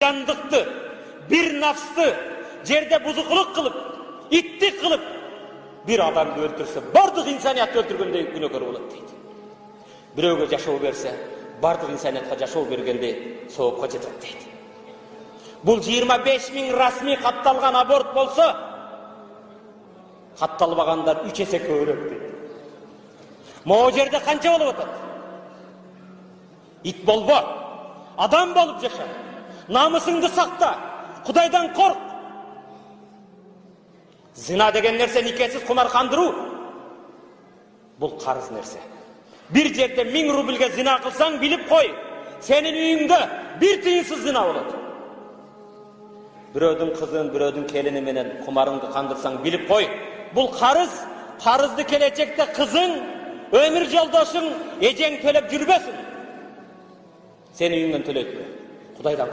жандыкты, bir nafsты жерде бузукулук кылып, иттик кылып bir адамды өлтүрсө, бардык инсаниятты өлтүргөндөй күнөөкөр болот дейт. Бирөөгө жашоо берсе, бардык инсаниятка жашоо бергенде соопко жетет дейт. Бул 25 000 расмий катталган аборт болсо, катталбагандар 3 эсе көбүрөөк дейт. Могу жерде канча болуп атат? Ит болбо, адам болуп жаша. Намысыңды сакта, Кудайдан корк. Зина деген нерсе никесиз кумаркандыруу. Бул карыз нерсе. Bir жерде 1000 рубльге зина кылсаң, билип кой, сенин үйүңдө bir тыйынсыз зина болот. Бирөөдүн кызын, бирөөдүн келини менен кумарыңды кандырсаң, билип кой, бул карыз. Карызды келечекте кызың, өмүр жолдошуң, эжең төлөп жүрбөсүн. Сени үйүңдөн төлөйт. Кудайдан